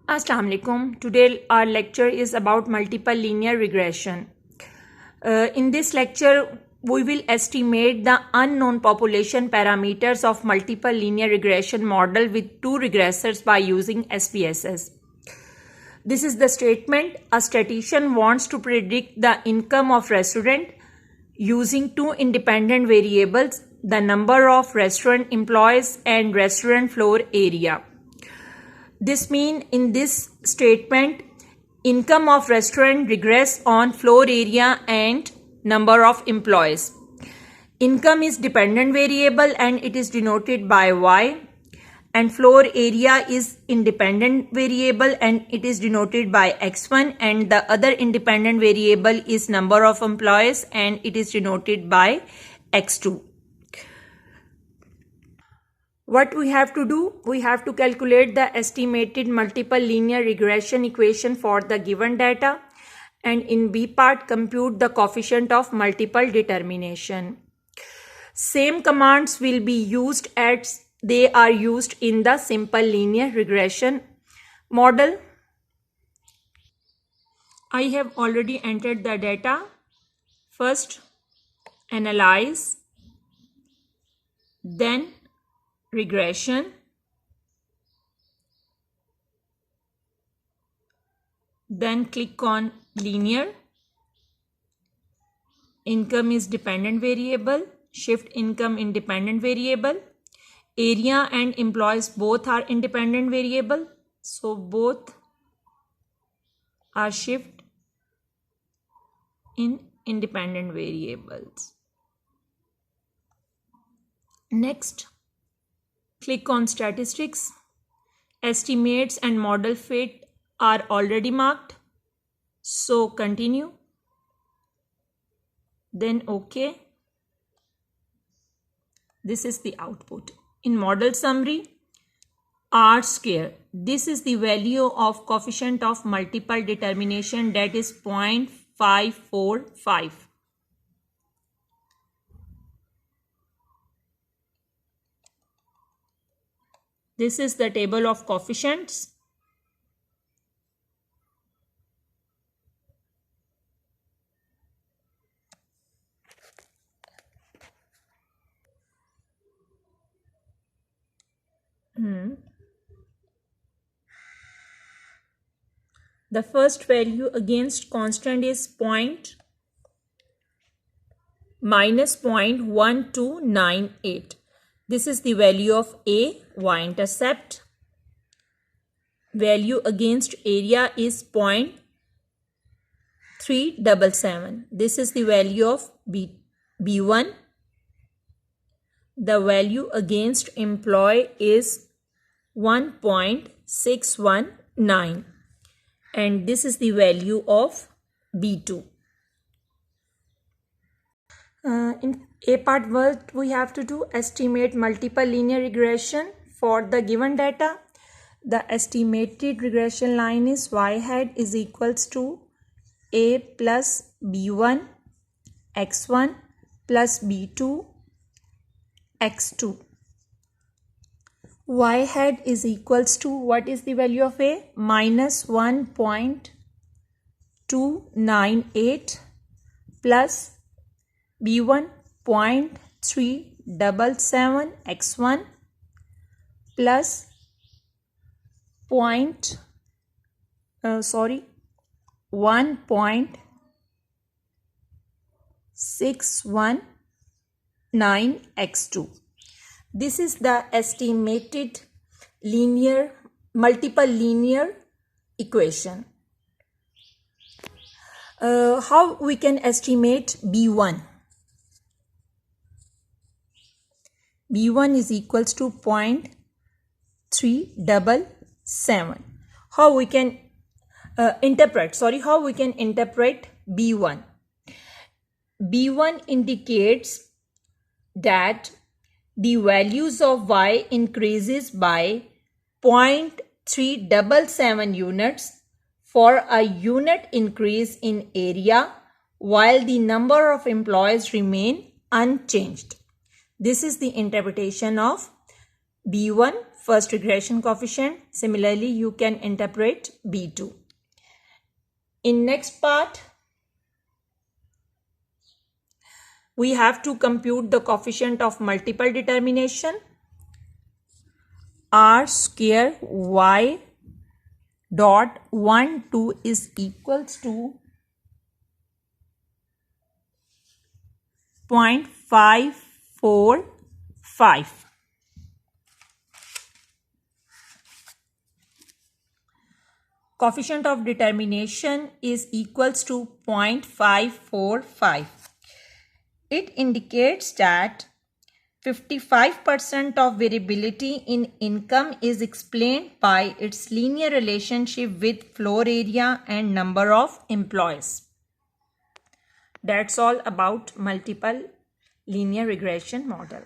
Assalamu alaikum. Today our lecture is about multiple linear regression. In this lecture, we will estimate the unknown population parameters of multiple linear regression model with two regressors by using SPSS. This is the statement. A statistician wants to predict the income of restaurant using two independent variables, the number of restaurant employees and restaurant floor area. This means in this statement, income of restaurant regress on floor area and number of employees. Income is dependent variable and it is denoted by Y, and floor area is independent variable and it is denoted by X1, and the other independent variable is number of employees and it is denoted by X2. What we have to do? We have to calculate the estimated multiple linear regression equation for the given data, and in B part compute the coefficient of multiple determination. Same commands will be used as they are used in the simple linear regression model. I have already entered the data. First, analyze, then regression, then click on linear. Income is dependent variable, shift income independent variable, area and employees both are independent variable, so both are shift in independent variables. Next, click on statistics. Estimates and model fit are already marked, so continue, then OK. This is the output. In model summary, R square, this is the value of coefficient of multiple determination, that is 0.545. This is the table of coefficients. The first value against constant is minus 0.1298. This is the value of A, y-intercept. Value against area is 0.377. This is the value of B1. The value against employee is 1.619. And this is the value of B2. In A part, what we have to do? Estimate multiple linear regression for the given data. The estimated regression line is y hat is equals to A plus B1 X1 plus B2 X2. Y hat is equals to, what is the value of A? Minus 1.298 plus B1 0.377 X1 plus 1.619 X2. This is the estimated multiple linear equation. How we can estimate B1? B1 is equals to 0.377. How we can interpret B1? B1 indicates that the values of Y increases by 0.377 units for a unit increase in area, while the number of employees remain unchanged. This is the interpretation of B1 first regression coefficient. Similarly, you can interpret B2. In next part, we have to compute the coefficient of multiple determination. R square y dot 1 2 is equals to 0.545. Coefficient of determination is equals to 0.545. It indicates that 55% of variability in income is explained by its linear relationship with floor area and number of employees. That's all about multiple linear regression model.